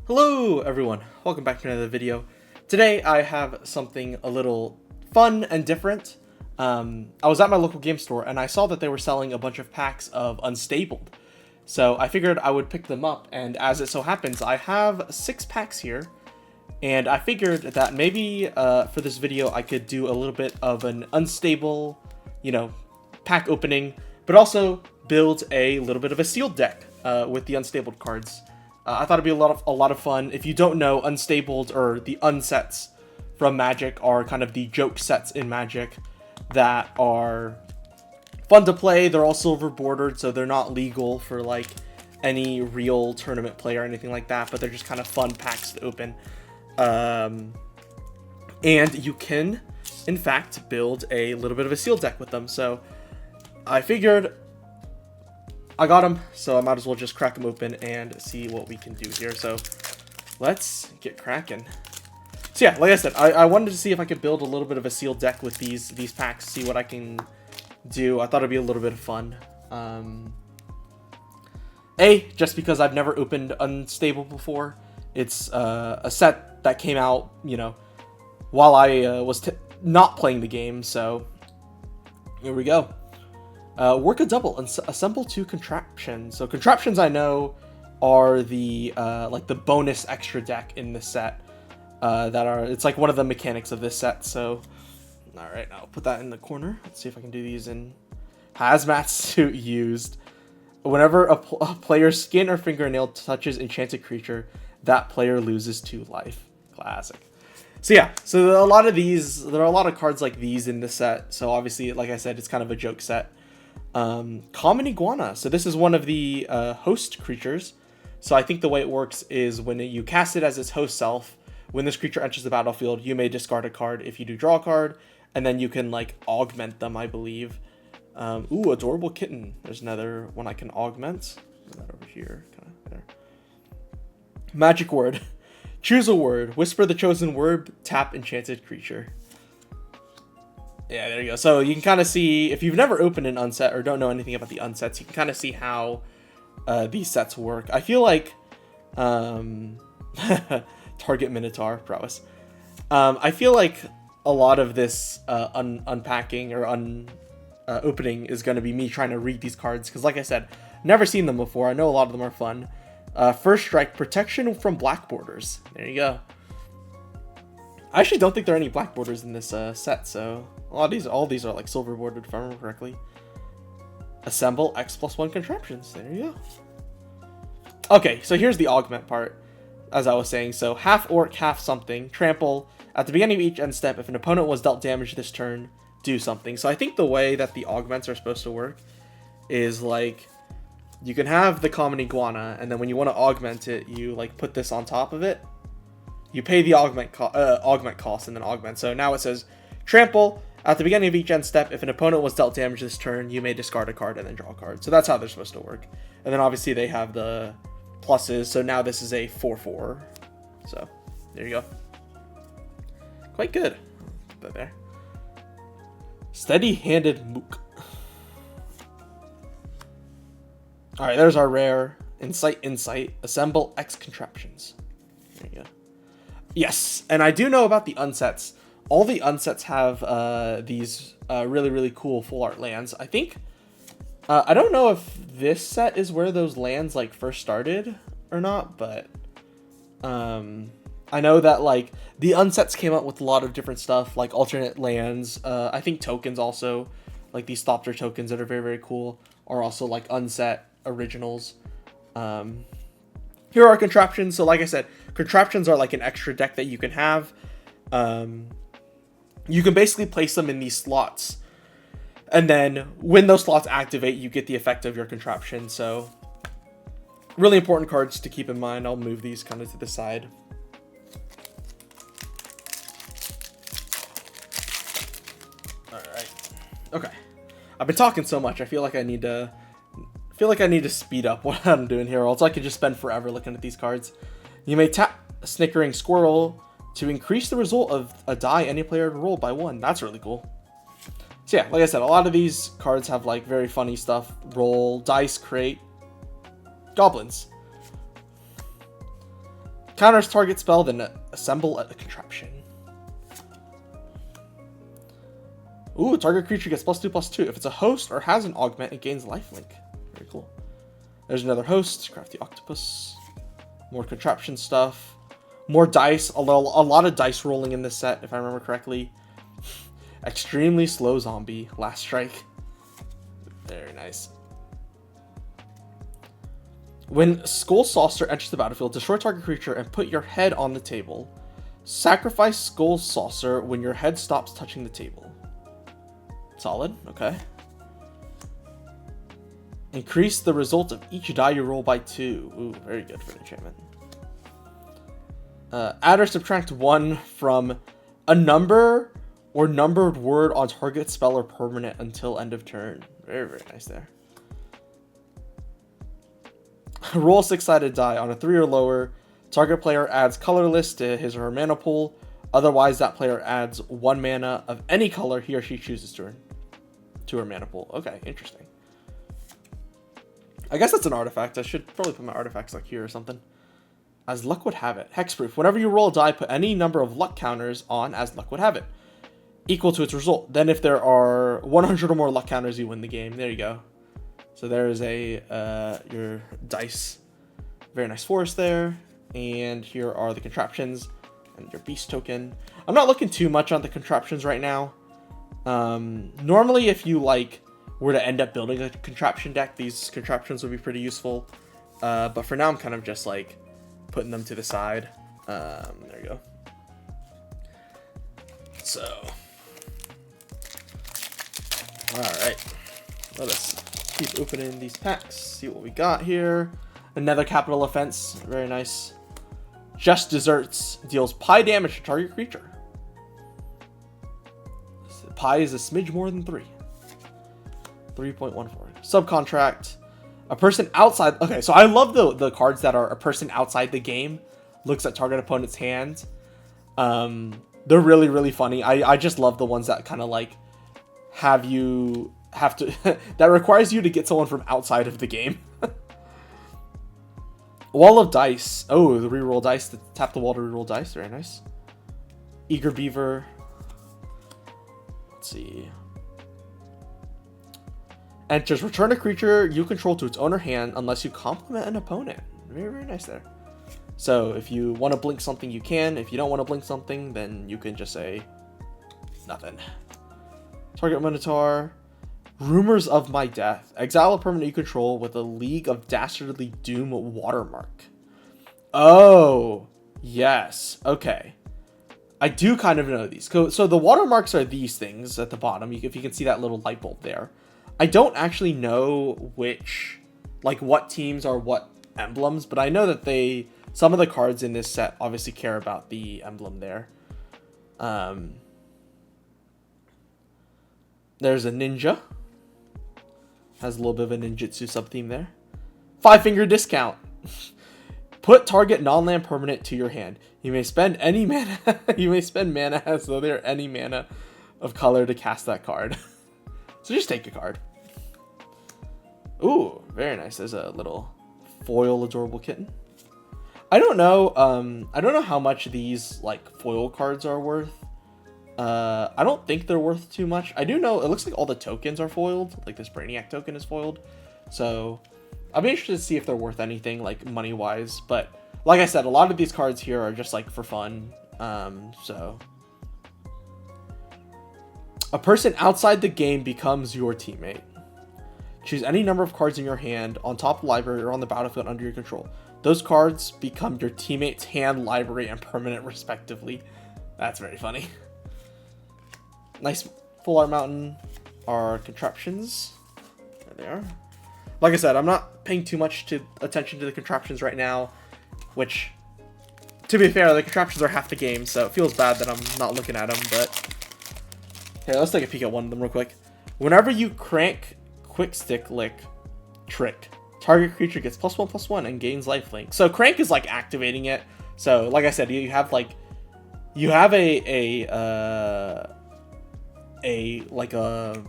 Hello everyone, welcome back to another video. Today I have something a little fun and different. I was at my local game store and I saw that they were selling a bunch of packs of Unstabled. So I figured I would pick them up, and as it so happens I have 6 packs here. And I figured that maybe for this video I could do a little bit of an unstable, pack opening, but also build a little bit of a sealed deck with the unstabled cards. I thought it'd be a lot of fun. If you don't know, unstabled or the unsets from Magic are kind of the joke sets in Magic that are fun to play. They're all silver bordered, so they're not legal for like any real tournament play or anything like that, but they're just kind of fun packs to open. And you can, in fact, build a little bit of a sealed deck with them. So I figured I got them, so I might as well just crack them open and see what we can do here. So let's get cracking. So yeah, like I said, I wanted to see if I could build a little bit of a sealed deck with these packs, see what I can do. I thought it'd be a little bit of fun. Just because I've never opened Unstable before. It's a set that came out, while I was not playing the game. So here we go. Work a double and assemble 2 contraptions. So contraptions I know are the like the bonus extra deck in the set it's like one of the mechanics of this set. So all right, I'll put that in the corner. Let's see if I can do these in hazmat suit used. Whenever a player's skin or fingernail touches enchanted creature, that player loses 2 life. Classic. So yeah, so there are a lot of cards like these in the set. So obviously, like I said, it's kind of a joke set. Common Iguana. So this is one of the host creatures. So I think the way it works is when you cast it as its host self, when this creature enters the battlefield, you may discard a card if you do draw a card, and then you can like augment them, I believe. Ooh, Adorable Kitten. There's another one I can augment. Put that over here, kind of there. Magic word. Choose a word. Whisper the chosen word. Tap enchanted creature. Yeah, there you go. So you can kind of see, if you've never opened an unset or don't know anything about the unsets, you can kind of see how these sets work. I feel like target Minotaur prowess. I feel like a lot of this unpacking or opening is going to be me trying to read these cards, because like I said, never seen them before. I know a lot of them are fun. First strike, protection from black borders. There you go. I actually don't think there are any black borders in this set, so all these are like silver bordered, if I remember correctly. Assemble X+1 contraptions. There you go. Okay, so here's the augment part, as I was saying. So half orc, half something. Trample. At the beginning of each end step, if an opponent was dealt damage this turn, do something. So I think the way that the augments are supposed to work is like, you can have the common iguana, and then when you want to augment it, you like put this on top of it. You pay the augment cost and then augment. So now it says, trample. At the beginning of each end step, if an opponent was dealt damage this turn, you may discard a card and then draw a card. So that's how they're supposed to work. And then obviously they have the pluses. So now this is a 4/4. So there you go. Quite good. Put that there. Steady-handed mook. All right, there's our rare insight. Assemble X contraptions. There you go. Yes, and I do know about the unsets. All the unsets have these really, really cool full art lands. I think, I don't know if this set is where those lands like first started or not, but I know that like the unsets came out with a lot of different stuff, like alternate lands. I think tokens also, like these Thopter tokens that are very, very cool, are also like unset originals. Here are contraptions. So like I said, contraptions are like an extra deck that you can have. You can basically place them in these slots, and then when those slots activate, you get the effect of your contraption. So really important cards to keep in mind. I'll move these kind of to the side. All right. Okay. I've been talking so much. I feel like I need to speed up what I'm doing here, or else I could just spend forever looking at these cards. You may tap a Snickering Squirrel to increase the result of a die any player roll by 1. That's really cool. So yeah, like I said, a lot of these cards have like very funny stuff. Roll, dice, crate, goblins. Counters target spell, then assemble a contraption. Ooh, target creature gets +2/+2. If it's a host or has an augment, it gains lifelink. Very cool. There's another host, crafty octopus. More contraption stuff. More dice, a lot of dice rolling in this set, if I remember correctly. Extremely slow zombie, last strike. Very nice. When Skull Saucer enters the battlefield, destroy target creature and put your head on the table. Sacrifice Skull Saucer when your head stops touching the table. Solid, okay. Increase the result of each die you roll by 2. Ooh, very good for an enchantment. Add or subtract 1 from a number or numbered word on target spell or permanent until end of turn. Very, very nice there. Roll a 6-sided die. On a 3 or lower, target player adds colorless to his or her mana pool. Otherwise, that player adds 1 mana of any color he or she chooses to her mana pool. Okay, interesting. I guess that's an artifact. I should probably put my artifacts like here or something. As luck would have it. Hexproof. Whenever you roll a die, put any number of luck counters on as luck would have it, equal to its result. Then if there are 100 or more luck counters, you win the game. There you go. So there is your dice. Very nice forest there. And here are the contraptions and your beast token. I'm not looking too much on the contraptions right now. Normally, if you were to end up building a contraption deck, these contraptions would be pretty useful. But for now, I'm kind of just putting them to the side. There you go. So, all right, let us keep opening these packs. See what we got here. Another capital offense. Very nice. Just Desserts deals pi damage to target creature. Pi is a smidge more than 3. 3.14. Subcontract. A person outside... Okay, so I love the cards that are a person outside the game looks at target opponent's hand. They're really, really funny. I just love the ones that kind of have to... that requires you to get someone from outside of the game. Wall of Dice. Oh, the reroll dice. Tap the wall to reroll dice. Very nice. Eager Beaver. Let's see. Enters. Return a creature you control to its owner hand unless you compliment an opponent. Very, very nice there. So if you want to blink something, you can. If you don't want to blink something, then you can just say nothing. Target Minotaur. Rumors of My Death. Exile a permanent you control with a League of Dastardly Doom watermark. Oh, yes. Okay. I do kind of know these. So the watermarks are these things at the bottom. If you can see that little light bulb there. I don't actually know which, what teams are what emblems, but I know that some of the cards in this set obviously care about the emblem there. There's a ninja. Has a little bit of a ninjutsu sub-theme there. 5-finger discount. Put target non-land permanent to your hand. You may spend any mana. You may spend mana as though there are any mana of color to cast that card. So just take a card. Ooh, very nice. There's a little foil adorable kitten. I don't know how much these foil cards are worth. I don't think they're worth too much. I do know it looks like all the tokens are foiled. This Brainiac token is foiled. So I'll be interested to see if they're worth anything money wise. But like I said, a lot of these cards here are just for fun. So a person outside the game becomes your teammate. Choose any number of cards in your hand on top of the library or on the battlefield under your control. Those cards become your teammate's hand, library, and permanent respectively. That's very funny. Nice full art mountain. Our contraptions. There they are. Like I said, I'm not paying too much attention to the contraptions right now, which, to be fair, the contraptions are half the game, so it feels bad that I'm not looking at them, but... Okay, let's take a peek at one of them real quick. Whenever you crank Quick Stick Lick Trick, target creature gets +1/+1 and gains lifelink. So crank is activating it. So like I said, you have I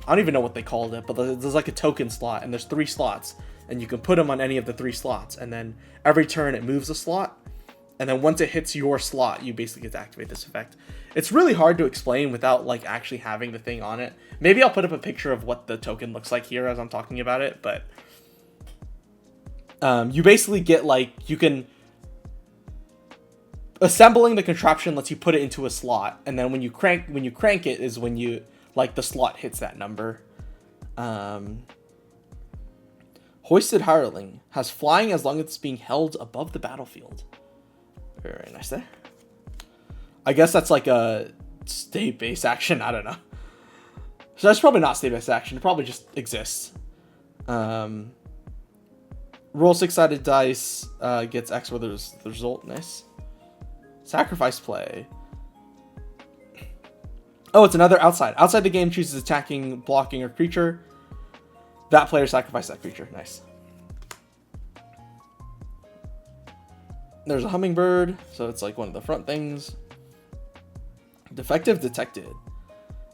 don't even know what they called it, but there's a token slot, and there's 3 slots, and you can put them on any of the 3 slots, and then every turn it moves a slot, and then once it hits your slot, you basically get to activate this effect. It's really hard to explain without like actually having the thing on it. Maybe I'll put up a picture of what the token looks like here as I'm talking about it, but you basically get like, you can, assembling the contraption lets you put it into a slot, and then when you crank it is when you, like, the slot hits that number. Hoisted Hireling has flying as long as it's being held above the battlefield. Very nice there. I guess that's like a state-based action. I don't know. So that's probably not state-based action. It probably just exists. Roll 6-sided dice. Gets X whether there's the result. Nice. Sacrifice play. Oh, it's another outside. Outside the game chooses attacking, blocking, or creature. That player sacrifices that creature. Nice. There's a hummingbird, so it's like one of the front things. Defective detected.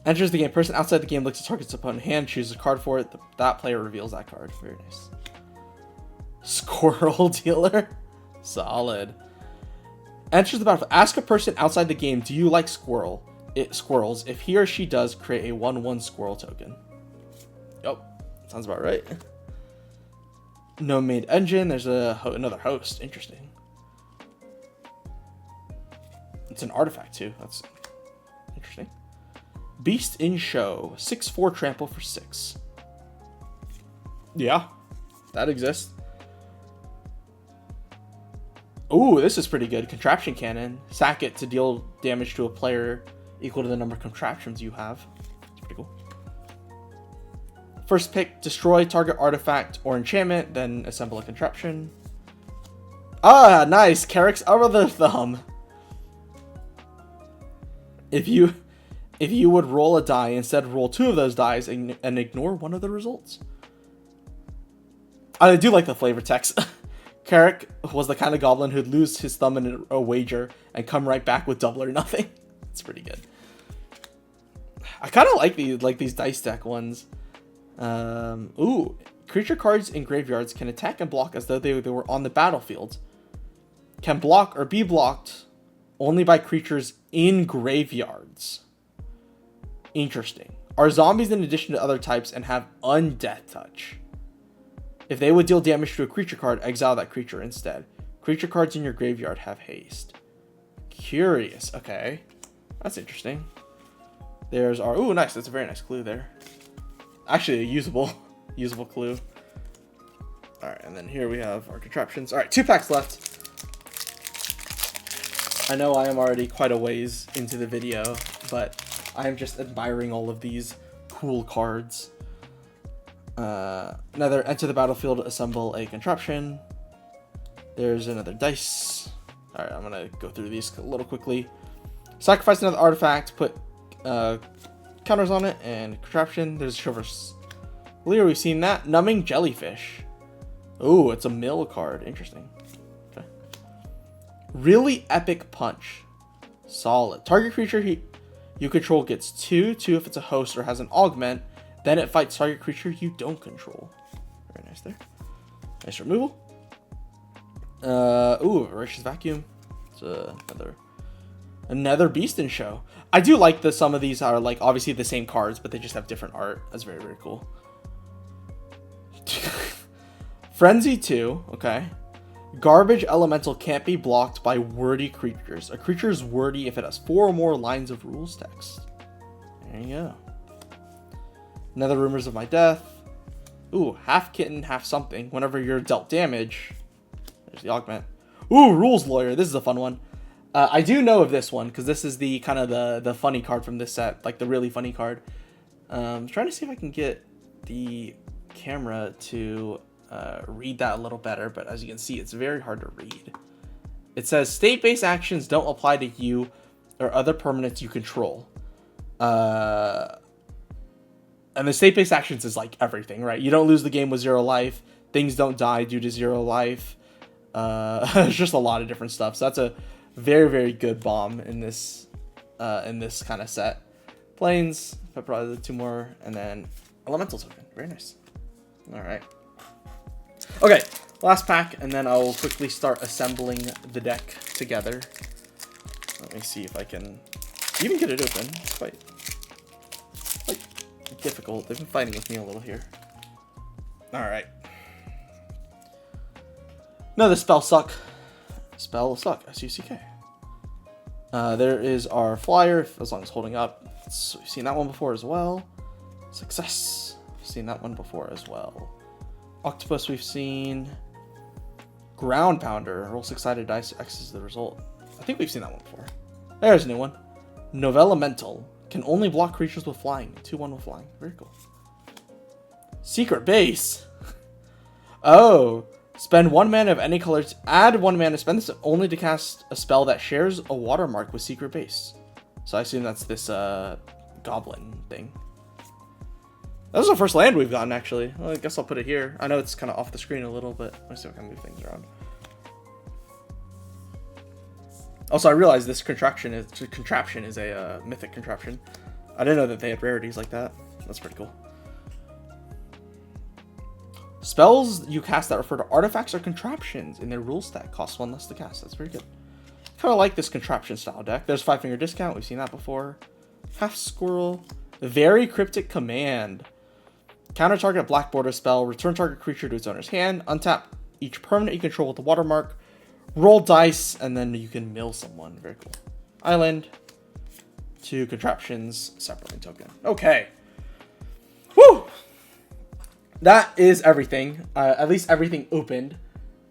Enters the game. Person outside the game looks at target's opponent's hand, chooses a card for it. That player reveals that card. Very nice. Squirrel dealer. Solid. Enters the battlefield. Ask a person outside the game, do you like squirrels? If he or she does, create a 1/1 squirrel token. Yep. Sounds about right. No made engine. There's another host. Interesting. It's an artifact too. That's interesting. Beast in Show. 6/4 trample for 6. Yeah, that exists. Ooh, this is pretty good. Contraption Cannon. Sack it to deal damage to a player equal to the number of contraptions you have. It's pretty cool. First pick, destroy target artifact or enchantment, then assemble a contraption. Ah, nice. Carrick's other thumb. If you would roll a die, instead roll 2 of those dice and ignore one of the results. I do like the flavor text. Carrick was the kind of goblin who'd lose his thumb in a wager and come right back with double or nothing. It's pretty good. I kind of like these dice deck ones. Ooh, creature cards in graveyards can attack and block as though they were on the battlefield. Can block or be blocked only by creatures in graveyards. Interesting. Are zombies in addition to other types and have undeath touch. If they would deal damage to a creature card, exile that creature instead. Creature cards in your graveyard have haste. Curious. Okay. That's interesting. There's our... Ooh, nice. That's a very nice clue there. Actually, a usable clue. Alright, and then here we have our contraptions. Alright, 2 packs left. I know I am already quite a ways into the video, but I am just admiring all of these cool cards. Another enter the battlefield, assemble a contraption. There's another dice. Alright, I'm gonna go through these a little quickly. Sacrifice another artifact, put counters on it, and contraption. There's a Shiver Leer, we've seen that. Numbing Jellyfish. Ooh, it's a mill card. Interesting. Okay. Really Epic Punch. Solid. Target creature you control gets 2/2 if it's a host or has an augment. Then it fights target creature you don't control. Very nice there. Nice removal. Ooh, Voracious Vacuum. It's another Beast in Show. I do like that some of these are like obviously the same cards, but they just have different art. That's very, very cool. Frenzy 2. Okay. Garbage Elemental can't be blocked by wordy creatures. A creature is wordy if it has 4 or more lines of rules text. There you go. Another Rumors of My Death. Ooh, half kitten, half something. Whenever you're dealt damage. There's the augment. Ooh, Rules Lawyer. This is a fun one. I do know of this one because this is the kind of the funny card from this set, like the really funny card. I'm trying to see if I can get the camera to read that a little better, but as you can see, it's very hard to read. It says state-based actions don't apply to you or other permanents you control. And the state-based actions is like everything, right? You don't lose the game with 0 life. Things don't die due to 0 life. There's just a lot of different stuff. So that's a very, very good bomb in this kind of set. Planes, probably the 2 more, and then Elemental Token. Very nice. All right. Okay, Last pack, and then I'll quickly start assembling the deck together. Let me see if I can even get it open. It's quite difficult. They've been fighting with me a little here. Alright. No, the spell suck. Spell suck. S-U-C-K. There is our flyer, as long as holding up. So we've seen that one before as well. Success. We've seen that one before as well. Octopus we've seen. Ground Pounder. Roll 6-sided dice. X is the result. I think we've seen that one before. There's a new one. Novella Mental. Can only block creatures with flying. 2/1 with flying. Very cool. Secret Base. Oh. Spend 1 mana of any color. Add 1 mana. Spend this only to cast a spell that shares a watermark with Secret Base. So I assume that's this goblin thing. That was the first land we've gotten, actually. Well, I guess I'll put it here. I know it's kind of off the screen a little, but let's see if I can move things around. Also, I realized this contraption is a mythic contraption. I didn't know that they had rarities like that. That's pretty cool. Spells you cast that refer to artifacts or contraptions in their rule stack cost 1 less to cast. That's very good. Kind of like this contraption style deck. There's 5-finger discount. We've seen that before. Half Squirrel. Very Cryptic Command. Counter target black border spell. Return target creature to its owner's hand. Untap each permanent you control with a watermark. Roll dice, and then you can mill someone. Very cool. Island. 2 contraptions. Separating token. Okay. Woo! That is everything. At least everything opened.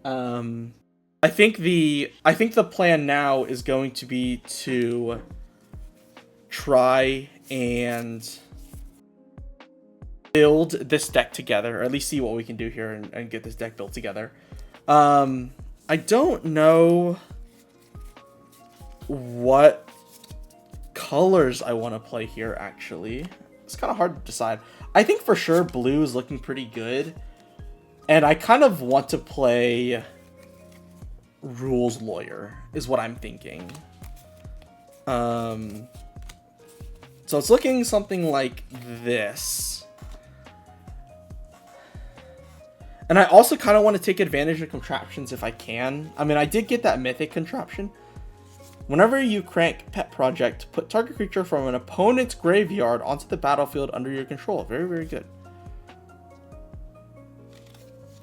I think the plan now is going to be to try and build this deck together, or at least see what we can do here and get this deck built together. I don't know what colors I want to play here, actually. It's kind of hard to decide. I think for sure blue is looking pretty good. And I kind of want to play Rules Lawyer, is what I'm thinking. So it's looking something like this. And I also kind of want to take advantage of contraptions if I can. I mean, I did get that mythic contraption. Whenever you crank Pet Project, put target creature from an opponent's graveyard onto the battlefield under your control. Very, very good.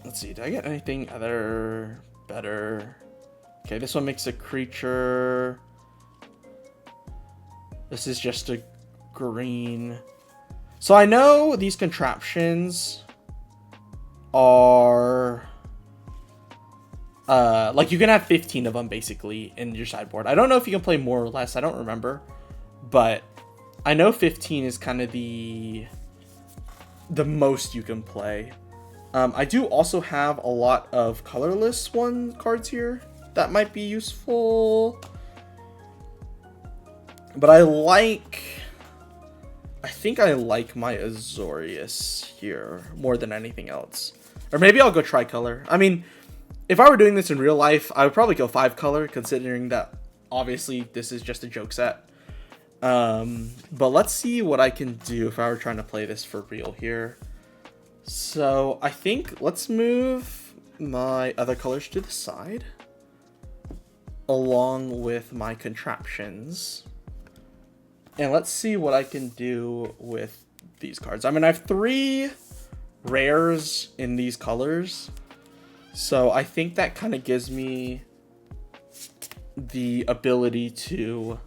Let's see. Did I get anything other better? Okay, this one makes a creature. This is just a green. So I know these contraptions are like you can have 15 of them basically in your sideboard. I don't know if you can play more or less. I don't remember, but I know 15 is kind of the most you can play. I do also have a lot of colorless cards here that might be useful, but I think I like my Azorius here more than anything else. Or maybe I'll go tricolor. I mean, if I were doing this in real life, I would probably go 5-color, considering that obviously this is just a joke set. But let's see what I can do if I were trying to play this for real here. So I think let's move my other colors to the side, along with my contraptions. And let's see what I can do with these cards. I mean, I have 3 rares in these colors. So I think that kind of gives me the ability to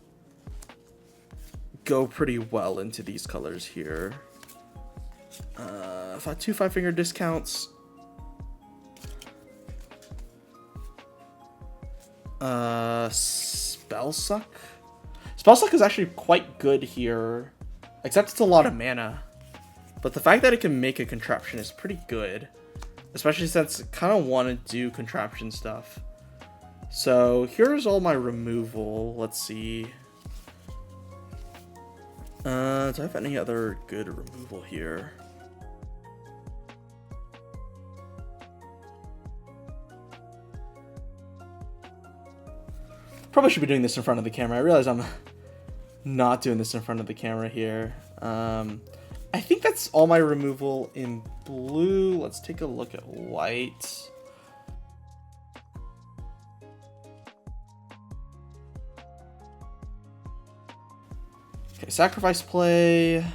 go pretty well into these colors here. If I have 2 5-finger discounts. Spellsuck. Spellsuck is actually quite good here, except it's a lot of mana. But the fact that it can make a contraption is pretty good, especially since I kind of want to do contraption stuff. So here's all my removal. Let's see. Do I have any other good removal here? Probably should be doing this in front of the camera. I realize I'm not doing this in front of the camera here. I think that's all my removal in blue. Let's take a look at white. Okay, sacrifice play.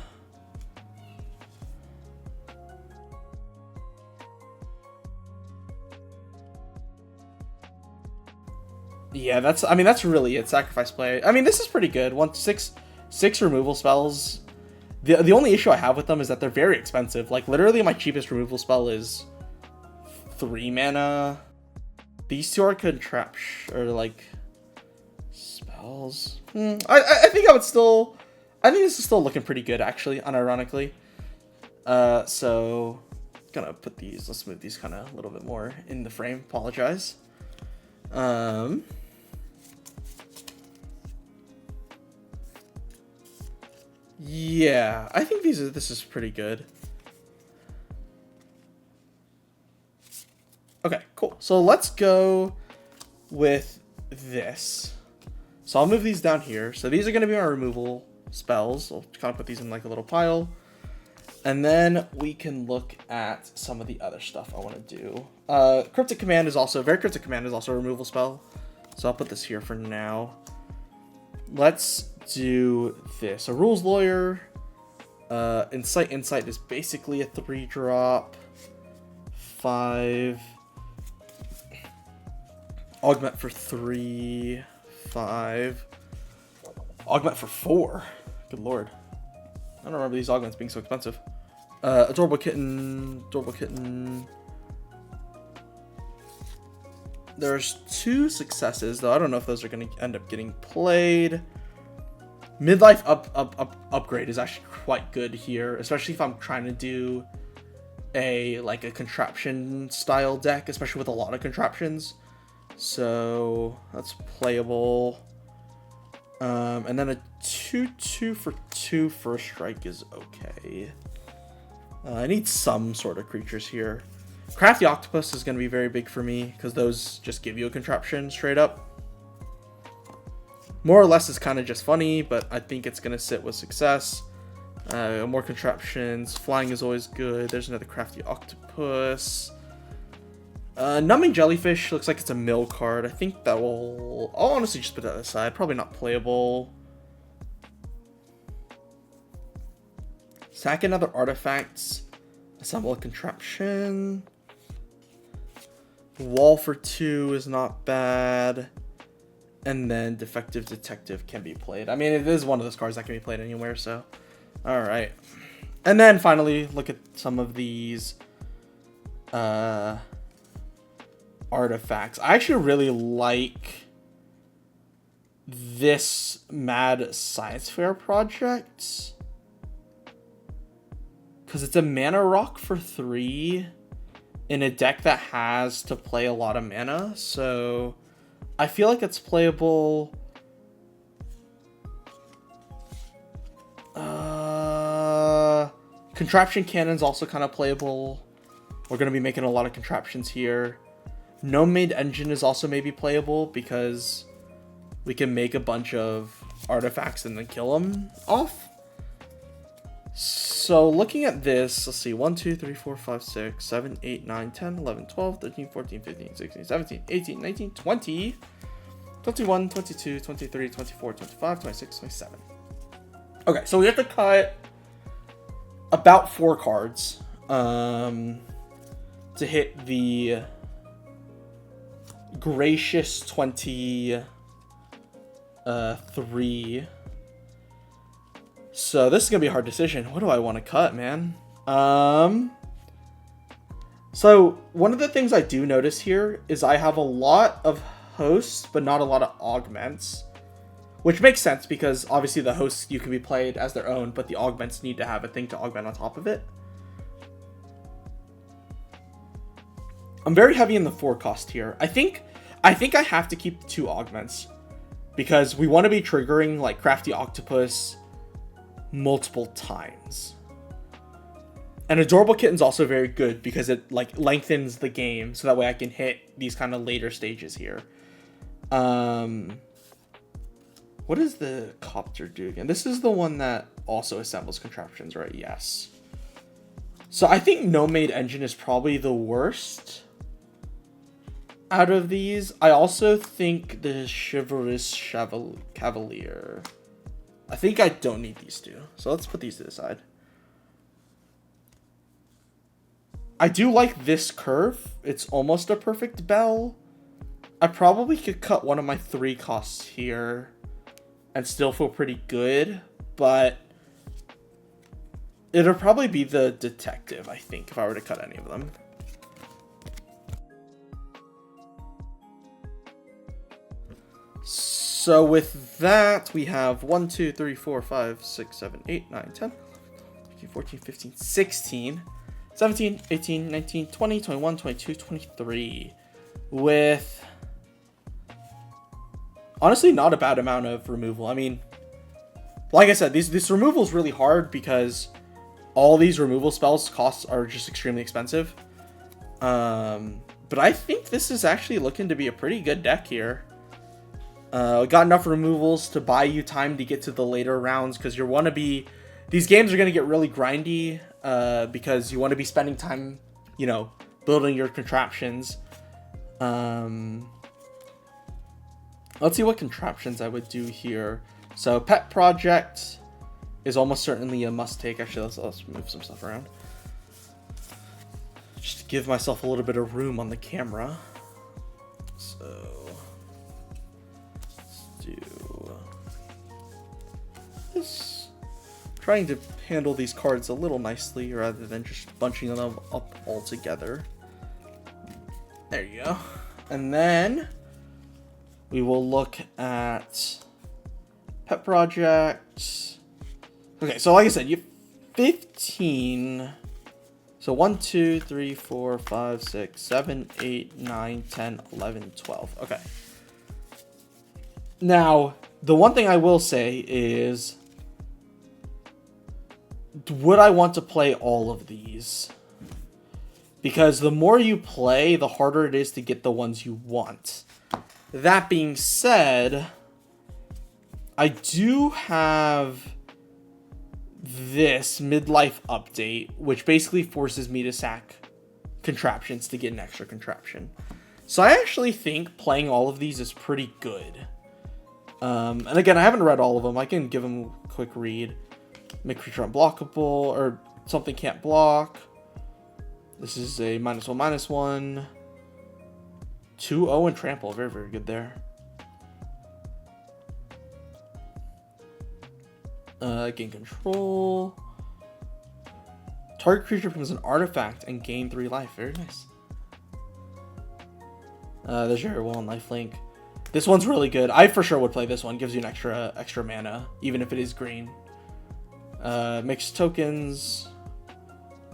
Yeah, that's really it. Sacrifice play. I mean, this is pretty good. Six removal spells. The only issue I have with them is that they're very expensive. Like, literally, my cheapest removal spell is 3 mana. These two are like spells. I think I think this is still looking pretty good, actually, unironically. So gonna put these. Let's move these kind of a little bit more in the frame. Apologize. Yeah, I think this is pretty good. Okay, cool. So let's go with this. So I'll move these down here. So these are going to be my removal spells. I'll kind of put these in like a little pile. And then we can look at some of the other stuff I want to do. Cryptic Command is also a removal spell. So I'll put this here for now. Let's do this. A Rules Lawyer. Insight is basically a 3-drop. 5. Augment for 3. 5. Augment for 4. Good lord. I don't remember these augments being so expensive. Adorable Kitten. There's 2 successes, though I don't know if those are going to end up getting played. Midlife upgrade is actually quite good here, especially if I'm trying to do a contraption style deck, especially with a lot of contraptions. So that's playable. And then a 2/2 for 2 first strike is okay. I need some sort of creatures here. Crafty Octopus is going to be very big for me because those just give you a contraption straight up. More or less is kind of just funny, but I think it's going to sit with success. More contraptions. Flying is always good. There's another Crafty Octopus. Numbing Jellyfish looks like it's a mill card. I think that will... I'll honestly just put that aside. Probably not playable. Sack another artifacts. Assemble a contraption. Wall for 2 is not bad. And then Defective Detective can be played. I mean, it is one of those cards that can be played anywhere, so... Alright. And then finally, look at some of these... artifacts. I actually really like this Mad Science Fair project because it's a mana rock for 3 in a deck that has to play a lot of mana, so I feel like it's playable. Contraption Cannon's also kind of playable. We're going to be making a lot of contraptions here. Gnome-Made Engine is also maybe playable because we can make a bunch of artifacts and then kill them off. So looking at this, let's see, 1, 2, 3, 4, 5, 6, 7, 8, 9, 10, 11, 12, 13, 14, 15, 16, 17, 18, 19, 20, 21, 22, 23, 24, 25, 26, 27. Okay, so we have to cut about 4 cards to hit the Gracious 23. So this is gonna be a hard decision. What do I want to cut, man? So one of the things I do notice here is I have a lot of hosts, but not a lot of augments, which makes sense because obviously the hosts you can be played as their own, but the augments need to have a thing to augment on top of it. I'm very heavy in the 4 cost here. I think I have to keep the 2 augments because we want to be triggering like Crafty Octopus multiple times. And Adorable Kitten's also very good because it like lengthens the game so that way I can hit these kind of later stages here. What does the Copter do again? This is the one that also assembles contraptions, right? Yes. So I think Gnome-Made Engine is probably the worst out of these. I also think the Chivalrous Cavalier I think I don't need these two. So let's put these to the side. I do like this curve. It's almost a perfect bell. I probably could cut one of my 3 costs here and still feel pretty good, but it'll probably be the detective, I think, if I were to cut any of them. So with that, we have 1, 2, 3, 4, 5, 6, 7, 8, 9, 10, 11, 14, 15, 16, 17, 18, 19, 20, 21, 22, 23. With, honestly, not a bad amount of removal. I mean, like I said, this removal is really hard because all these removal spells costs are just extremely expensive. But I think this is actually looking to be a pretty good deck here. Got enough removals to buy you time to get to the later rounds, because you want to be... These games are going to get really grindy, because you want to be spending time, you know, building your contraptions. Let's see what contraptions I would do here. So, Pet Project is almost certainly a must-take. Actually, let's move some stuff around. Just to give myself a little bit of room on the camera. So... do this. Trying to handle these cards a little nicely rather than just bunching them up all together. There you go. And then we will look at Pet Project. Okay, so like I said, you have 15. So 1, 2, 3, 4, 5, 6, 7, 8, 9, 10, 11, 12. Okay. Now, the one thing I will say is, would I want to play all of these? Because the more you play, the harder it is to get the ones you want. That being said, I do have this midlife update, which basically forces me to sack contraptions to get an extra contraption. So I actually think playing all of these is pretty good. And again, I haven't read all of them. I can give them a quick read. Make creature unblockable, or something can't block. This is a -1/-1. 2-0 and trample. Very, very good there. Gain control. Target creature becomes an artifact and gain 3 life. Very nice. There's your one lifelink. This one's really good. I for sure would play this one. Gives you an extra mana, even if it is green. Makes tokens.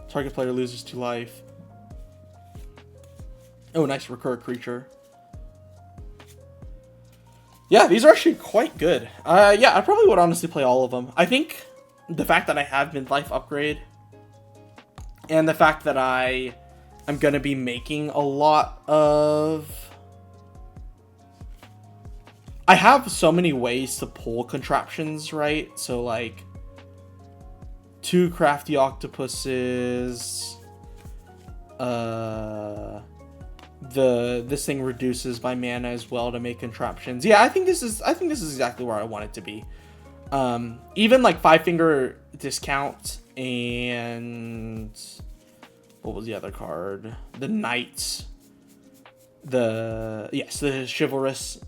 Target player loses 2 life. Oh, nice recur creature. Yeah, these are actually quite good. Yeah, I probably would honestly play all of them. I think the fact that I have midlife upgrade and the fact that I am going to be making a lot of... I have so many ways to pull contraptions, right? So, like, 2 crafty octopuses. This thing reduces my mana as well to make contraptions. Yeah, I think this is exactly where I want it to be. Even like 5-finger discount and what was the other card? The knight. The chivalrous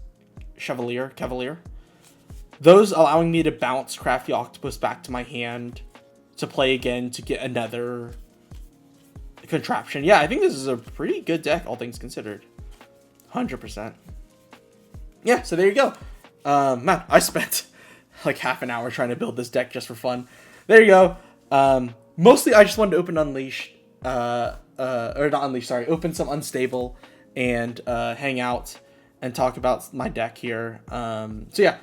cavalier. Those allowing me to bounce crafty octopus back to my hand to play again to get another contraption. Yeah, I think this is a pretty good deck, all things considered. 100%. Yeah, so there you go. Man, I spent like half an hour trying to build this deck just for fun. There you go. Mostly I just wanted to open Unleashed, or not Unleashed, sorry, open some Unstable and hang out and talk about my deck here. So yeah,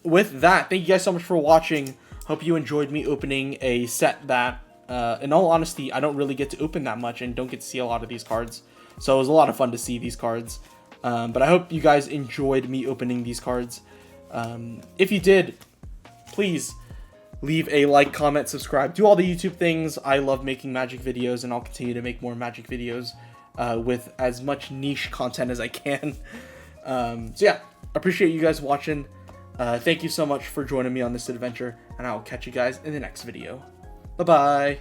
with that, thank you guys so much for watching. Hope you enjoyed me opening a set that, in all honesty, I don't really get to open that much and don't get to see a lot of these cards. So it was a lot of fun to see these cards. But I hope you guys enjoyed me opening these cards. If you did, please leave a like, comment, subscribe, do all the YouTube things. I love making Magic videos, and I'll continue to make more Magic videos with as much niche content as I can. So yeah, appreciate you guys watching. Thank you so much for joining me on this adventure, and I will catch you guys in the next video. Bye-bye!